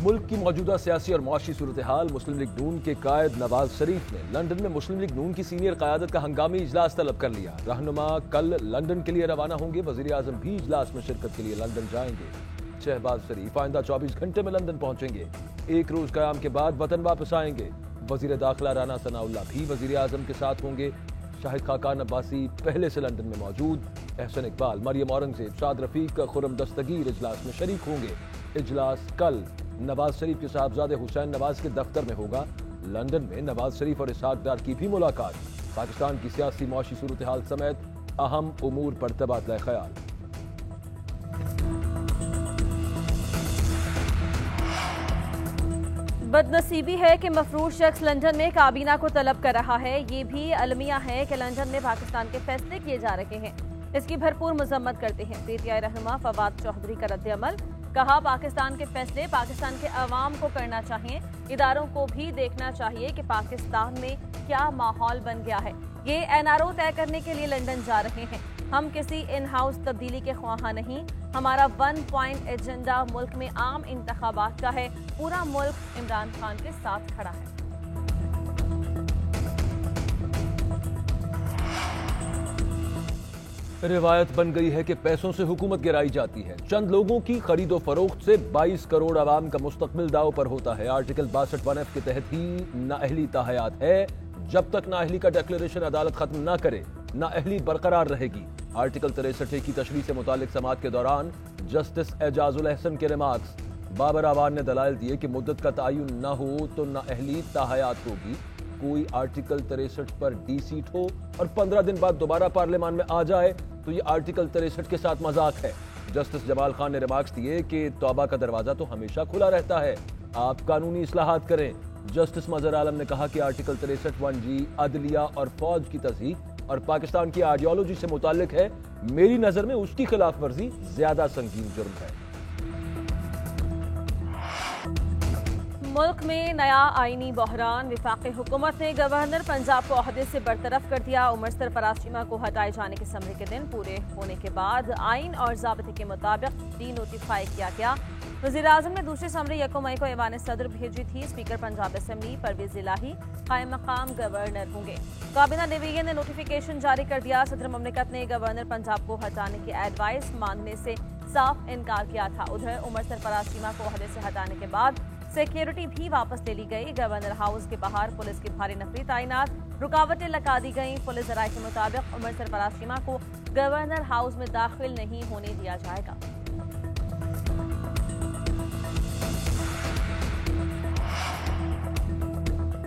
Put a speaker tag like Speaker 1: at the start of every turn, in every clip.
Speaker 1: ملک کی موجودہ سیاسی اور معاشی صورتحال مسلم لیگ نون کے قائد نواز شریف نے لندن میں مسلم لیگ نون کی سینئر قیادت کا ہنگامی اجلاس طلب کر لیا۔ رہنما کل لندن کے لیے روانہ ہوں گے۔ وزیر اعظم بھی اجلاس میں شرکت کے لیے لندن جائیں گے۔ شہباز شریف آئندہ 24 گھنٹے میں لندن پہنچیں گے۔ ایک روز قیام کے بعد وطن واپس آئیں گے۔ وزیر داخلہ رانا ثناء اللہ بھی وزیر اعظم کے ساتھ ہوں گے۔ شاہد خاقان عباسی پہلے سے لندن میں موجود۔ احسن اقبال، مریم اورنگزیب، شاد رفیق، خرم دستگیر اجلاس میں شریک ہوں گے۔ اجلاس کل نواز شریف کے صاحبزادے حسین نواز کے دفتر میں ہوگا۔ لندن میں نواز شریف اور اسحاق ڈار کی بھی ملاقات۔ پاکستان کی سیاسی معاشی صورتحال سمیت اہم امور پر تبادلہ خیال۔
Speaker 2: بدنصیبی ہے کہ مفروض شخص لندن میں کابینہ کو طلب کر رہا ہے۔ یہ بھی المیہ ہے کہ لندن میں پاکستان کے فیصلے کیے جا رہے ہیں۔ اس کی بھرپور مذمت کرتے ہیں۔ پی ٹی آئی رہنما فواد چوہدری کا رد عمل، کہا پاکستان کے فیصلے پاکستان کے عوام کو کرنا چاہیے۔ اداروں کو بھی دیکھنا چاہیے کہ پاکستان میں کیا ماحول بن گیا ہے۔ یہ این آر او طے کرنے کے لیے لندن جا رہے ہیں۔ ہم کسی ان ہاؤس تبدیلی کے خواہاں نہیں۔ ہمارا 1 پوائنٹ ایجنڈا ملک میں عام انتخابات کا ہے۔ پورا ملک عمران خان کے ساتھ کھڑا ہے۔
Speaker 1: روایت بن گئی ہے کہ پیسوں سے حکومت گرائی جاتی ہے۔ چند لوگوں کی خرید و فروخت سے 22 کروڑ عوام کا مستقبل داؤ پر ہوتا ہے۔ آرٹیکل 62(1)(f) کے تحت ہی نااہلی تاحیات ہے۔ جب تک نااہلی کا ڈکلیریشن عدالت ختم نہ کرے، نااہلی برقرار رہے گی۔ آرٹیکل 63(a) کی تشریح سے متعلق سماعت کے دوران جسٹس اعجاز الاحسن کے ریمارکس۔ بابر اعوان نے دلائل دیے کہ مدت کا تعین نہ ہو تو نااہلی تاحیات ہوگی۔ کوئی آرٹیکل 63 پر ڈی سیٹ ہو اور 15 دن بعد دوبارہ پارلیمان میں آ جائے تو یہ آرٹیکل 63 کے ساتھ مذاق ہے۔ جسٹس جمال خان نے ریمارکس دیے کہ توبہ کا دروازہ تو ہمیشہ کھلا رہتا ہے، آپ قانونی اصلاحات کریں۔ جسٹس مظہر عالم نے کہا کہ آرٹیکل 63(1)(g) عدلیہ اور فوج کی تصحیح اور پاکستان کی آئیڈیالوجی سے متعلق ہے۔ میری نظر میں اس کی خلاف ورزی زیادہ سنگین جرم ہے۔
Speaker 2: ملک میں نیا آئینی بحران، وفاقی حکومت نے گورنر پنجاب کو عہدے سے برطرف کر دیا۔ عمر سرفراز چیمہ کو ہٹائے جانے کے سمرے کے دن پورے ہونے کے بعد آئین اور ضابطے کے مطابق ڈی نوٹیفائی کیا گیا۔ وزیر اعظم نے دوسرے سمرے 1 مئی کو ایوان صدر بھیجی تھی۔ اسپیکر پنجاب اسمبلی پرویز الہی قائم مقام گورنر ہوں گے۔ کابینہ ڈویژن نے نوٹیفیکیشن جاری کر دیا۔ صدر مملکت نے گورنر پنجاب کو ہٹانے کی ایڈوائس ماننے سے صاف انکار کیا تھا۔ ادھر عمر سرفراز چیمہ کو عہدے سے ہٹانے کے بعد سیکیورٹی بھی واپس لے لی گئی۔ گورنر ہاؤس کے باہر پولیس کی بھاری نفری تعینات، رکاوٹیں لگا دی گئیں۔ پولیس ذرائع کے مطابق عمر سرفراز چیمہ کو گورنر ہاؤس میں داخل نہیں ہونے دیا جائے گا۔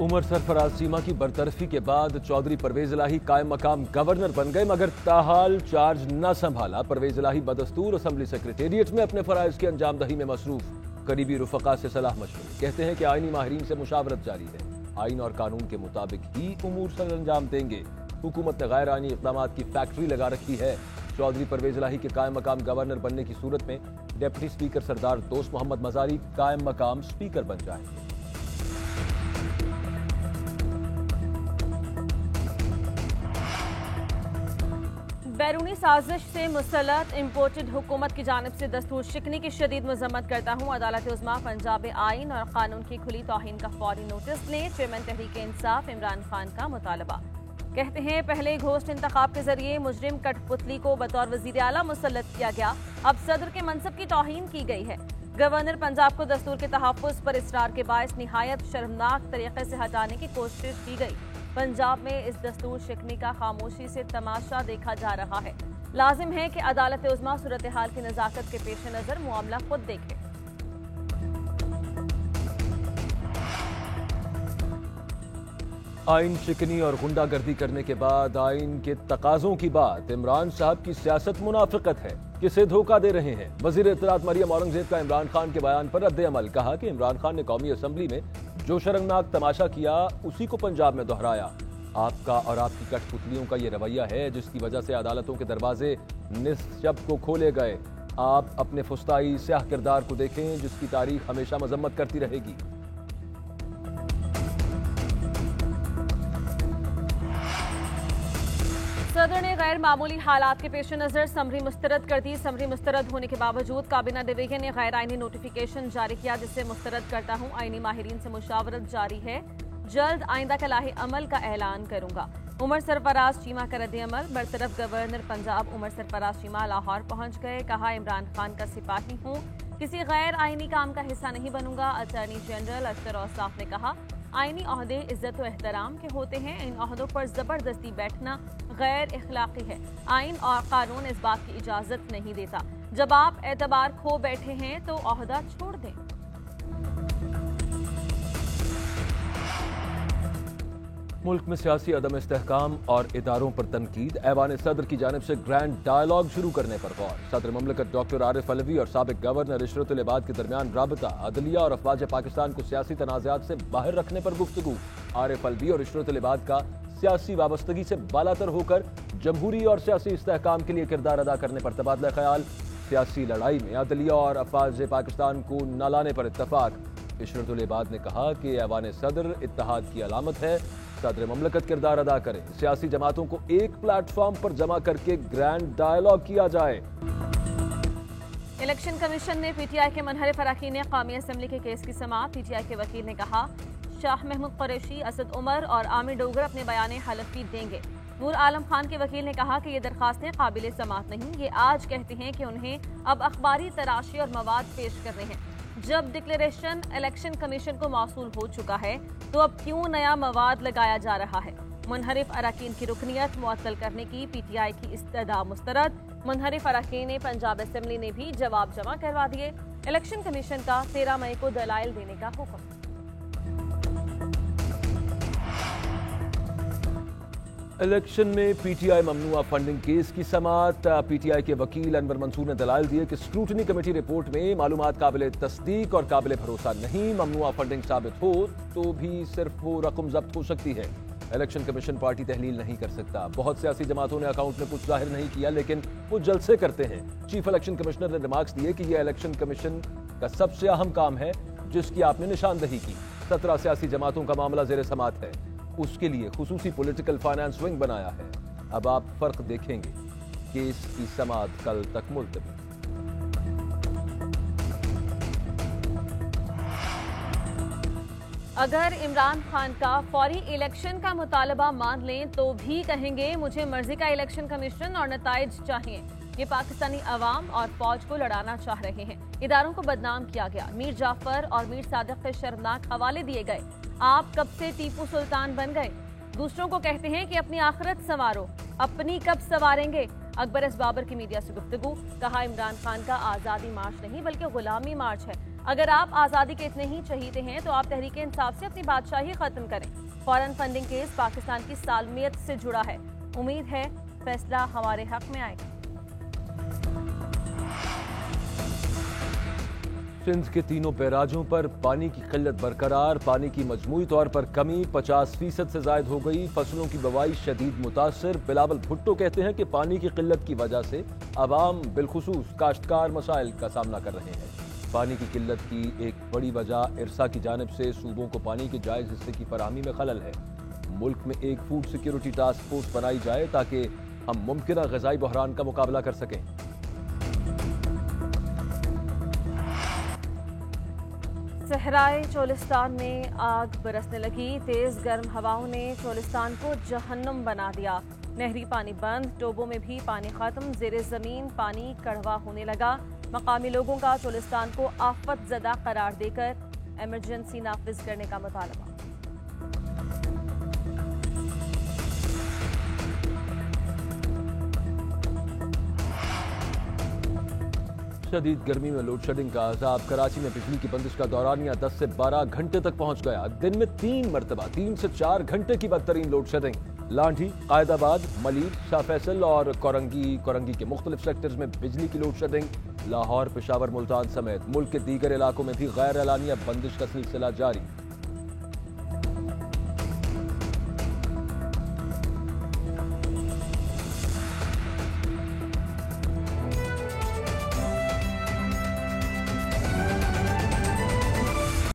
Speaker 1: عمر سرفراز چیمہ کی برطرفی کے بعد چودھری پرویز الہی قائم مقام گورنر بن گئے، مگر تاحال چارج نہ سنبھالا۔ پرویز الہی بدستور اسمبلی سیکریٹریٹ میں اپنے فرائض کی انجام دہی میں مصروف۔ قریبی رفقا سے صلاح مشورے، کہتے ہیں کہ آئینی ماہرین سے مشاورت جاری ہے۔ آئین اور قانون کے مطابق ہی امور سر انجام دیں گے۔ حکومت نے غیر آئینی اقدامات کی فیکٹری لگا رکھی ہے۔ چودھری پرویز الہی کے قائم مقام گورنر بننے کی صورت میں ڈپٹی اسپیکر سردار دوست محمد مزاری قائم مقام اسپیکر بن جائیں گے۔
Speaker 2: بیرونی سازش سے مسلط امپورٹڈ حکومت کی جانب سے دستور شکنی کی شدید مذمت کرتا ہوں۔ عدالت عظمیٰ پنجاب آئین اور قانون کی کھلی توہین کا فوری نوٹس لیں۔ چیئرمین تحریک انصاف عمران خان کا مطالبہ۔ کہتے ہیں پہلے گھوسٹ انتخاب کے ذریعے مجرم کٹ پتلی کو بطور وزیر اعلیٰ مسلط کیا گیا، اب صدر کے منصب کی توہین کی گئی ہے۔ گورنر پنجاب کو دستور کے تحفظ پر اصرار کے باعث نہایت شرمناک طریقے سے ہٹانے کی کوشش کی گئی۔ پنجاب میں اس دستور شکنی کا خاموشی سے تماشا دیکھا جا رہا ہے۔ لازم ہے کہ عدالت عظمیٰ صورتحال کی نزاکت کے پیش نظر معاملہ خود دیکھے۔
Speaker 1: آئین شکنی اور غنڈہ گردی کرنے کے بعد آئین کے تقاضوں کی بات، عمران صاحب کی سیاست منافقت ہے، کسے دھوکہ دے رہے ہیں؟ وزیر اطلاعات مریم اورنگزیب کا عمران خان کے بیان پر رد عمل، کہا کہ عمران خان نے قومی اسمبلی میں جو شرمناک تماشا کیا اسی کو پنجاب میں دہرایا۔ آپ کا اور آپ کی کٹ پتلیوں کا یہ رویہ ہے جس کی وجہ سے عدالتوں کے دروازے نصف شب کو کھولے گئے۔ آپ اپنے فسطائی سیاہ کردار کو دیکھیں جس کی تاریخ ہمیشہ مذمت کرتی رہے گی۔
Speaker 2: सदर ने गैर मामूली हालात के पेश नजर समरी मुस्तरद कर दी। समरी मुस्तरद होने के बावजूद काबीना डिवीजन ने गैर आईनी नोटिफिकेशन जारी किया, जिसे मुस्तरद करता हूँ। आईनी माहिरीन से मुशावरत जारी है, जल्द आइंदा का लाहे अमल का ऐलान करूंगा। उमर सरफराज चीमा का रद्द अमल। बरतरफ गवर्नर पंजाब उमर सरफराज चीमा लाहौर पहुंच गए। कहा, इमरान खान का सिपाही हूँ, किसी गैर आईनी काम का हिस्सा नहीं बनूंगा। अटॉर्नी जनरल अशर औसाफ ने कहा, आईनी ओहदे इज्जत व एहतराम के होते हैं, इन ओहदों पर जबरदस्ती बैठना गैर इखलाकी है। आइन और कानून इस बात की इजाजत नहीं देता। जब आप एतबार खो बैठे हैं तो ओहदा छोड़ दें।
Speaker 1: मुल्क में सियासी अदम इस्तेहकाम और इदारों पर तनकीद। ऐवान सदर की जानिब से ग्रैंड डायलॉग शुरू करने पर गौर। सदर ममलकत डॉक्टर आरिफ अलवी और साबिक गवर्नर इशरतुल इबाद के दरमियान राबता, अदलिया और अफवाज पाकिस्तान को सियासी तनाज़ात से बाहर रखने पर गुफ्तगू। आरिफ अलवी और इशरतुल इबाद का सियासी वाबस्तगी से बालातर होकर जमहूरी और सियासी इस्तेहकाम के लिए किरदार अदा करने पर तबादला ख्याल। सियासी लड़ाई में अदलिया और अफवाज पाकिस्तान को न लाने पर इत्तफाक। इशरतुल इबाद ने कहा कि ऐवान सदर इत्तेहाद की अलामत है, सदर ममलकत किरदार अदा करें। सियासी जमातों को एक प्लेटफॉर्म पर जमा करके ग्रैंड डायलॉग किया जाए।
Speaker 2: इलेक्शन कमीशन ने पीटीआई के मनहरिफ अरकान ने कौमी असेंबली के केस की समाअत। पीटीआई के वकील ने कहा, शाह महमूद कुरैशी, असद उमर और आमिर डोगर अपने बयान हलफी देंगे। नूर आलम खान के वकील ने कहा कि ये दरखास्तें काबिल समाअत नहीं, ये आज कहते हैं कि उन्हें अब अखबारी तराशी और मवाद पेश करने हैं। जब डिक्लेरेशन इलेक्शन कमीशन को मौसूल हो चुका है तो अब क्यों नया मवाद लगाया जा रहा है। मुनहरिफ अरकान की रुकनियत मुअत्तल करने की पीटीआई की इस्तदा मुस्तरद। मुनहरिफ अरकान पंजाब असेंबली ने भी जवाब जमा करवा दिए। इलेक्शन कमीशन का 13 मई को दलाइल देने का हुक्म।
Speaker 1: इलेक्शन में पीटीआई ममनुआ फंडिंग केस की समाअत। पीटीआई के वकील अनवर मंसूर ने दलाइल दिए कि स्क्रूटनी कमेटी रिपोर्ट में मालूमात काबिल तस्दीक और काबिल भरोसा नहीं। ममनुआ फंडिंग साबित हो तो भी सिर्फ वो रकम जब्त हो सकती है। इलेक्शन कमीशन पार्टी तहलील नहीं कर सकता। बहुत सियासी जमातों ने अकाउंट में कुछ जाहिर नहीं किया, लेकिन वो जलसे करते हैं। चीफ इलेक्शन कमिश्नर ने रिमार्क्स दिए कि यह इलेक्शन कमीशन का सबसे अहम काम है जिसकी आपने निशानदही की। 17 सियासी जमातों का मामला जेर समाअत है, उसके लिए खुसूसी पॉलिटिकल फाइनेंस विंग बनाया है। अब आप फर्क देखेंगे। केस की समाअत कल तक मुलतवी।
Speaker 2: अगर इमरान खान का फौरी इलेक्शन का मुतालबा मान लें तो भी कहेंगे मुझे मर्जी का इलेक्शन कमीशन और नताइज चाहिए। ये पाकिस्तानी अवाम और फौज को लड़ाना चाह रहे हैं। इदारों को बदनाम किया गया। मीर जाफर और मीर सादिक के शर्मनाक हवाले दिए गए। आप कब से टीपू सुल्तान बन गए? दूसरों को कहते हैं कि अपनी आखिरत संवारो, अपनी कब संवारेंगे? अकबर एस बाबर की मीडिया से गुफ्तगू। कहा, इमरान खान का आज़ादी मार्च नहीं बल्कि गुलामी मार्च है। अगर आप आज़ादी के इतने ही चहीते हैं तो आप तहरीक इंसाफ से अपनी बादशाही खत्म करें। फौरन फंडिंग केस पाकिस्तान की सालमियत से जुड़ा है। उम्मीद है फैसला हमारे हक में आएगा।
Speaker 1: सिंध के तीनों बैराजों पर पानी की किल्लत बरकरार। पानी की मजमूई तौर पर कमी 50% से जायद हो गई। फसलों की बवाई शदीद मुतासर। बिलावल भुट्टो कहते हैं कि पानी की किल्लत की वजह से अवाम बिलखुसूस काश्तकार मसाइल का सामना कर रहे हैं। पानी की किल्लत की एक बड़ी वजह इरसा की जानिब से सूबों को पानी के जायज़ हिस्से की फराहमी में खलल है। मुल्क में एक फूड सिक्योरिटी टास्क फोर्स बनाई जाए ताकि हम मुमकिन ग़िज़ाई बहरान का मुकाबला कर सकें।
Speaker 2: सहराए चोलिस्तान में आग बरसने लगी। तेज गर्म हवाओं ने चोलिस्तान को जहन्नुम बना दिया। नहरी पानी बंद, टोबों में भी पानी खत्म। ज़ेरे ज़मीन पानी कड़वा होने लगा। मकामी लोगों का चोलिस्तान को आफत ज़दा करार देकर इमरजेंसी नाफिज करने का मुतालबा।
Speaker 1: शदीद गर्मी में लोड शेडिंग का अजाब। कराची में बिजली की बंदिश का दौरानिया 10 से 12 घंटे तक पहुंच गया। दिन में 3 मरतबा 3 से 4 घंटे की बदतरीन लोड शेडिंग। लांढी, कायदाबाद, मलीर, शाह फैसल और कोरंगी के मुख्तलिफ सेक्टर्स में बिजली की लोड शेडिंग। लाहौर, पेशावर, मुल्तान समेत मुल्क के दीगर इलाकों में भी गैर एलानिया बंदिश का सिलसिला जारी।